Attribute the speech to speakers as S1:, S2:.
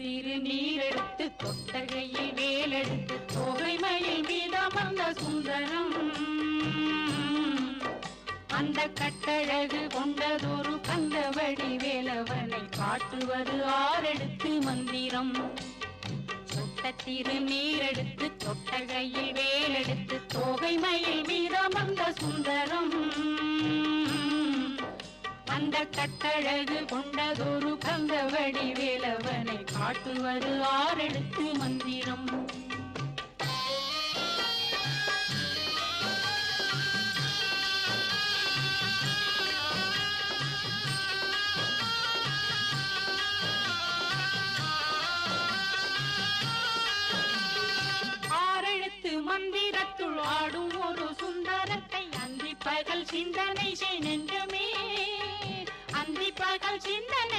S1: திருநீரெடுத்து தொட்டகையில் வேலெடுத்து தொகைமையில் மீதமர்ந்த சுந்தரம் அந்த கட்டழகு கொண்டதொரு கந்தவடி வேலவனை காட்டுவது ஆரெடுத்து மந்திரம் தொட்ட திருநீரெடுத்து தொட்டகையில் வேலெடுத்து தொகைமையில் மீதமர்ந்த சுந்தரம் அந்த கட்டழகு கொண்டதொரு கந்தவடி வேலவனை காட்டுவது ஆரெடுத்து மந்திரம் ஆரெழுத்து மந்திரத்துள் ஆடும் ஒரு சுந்தரத்தை அந்தி பகல் சிந்தனை செய் நெஞ்சமே அந்தி பகல் சிந்தனை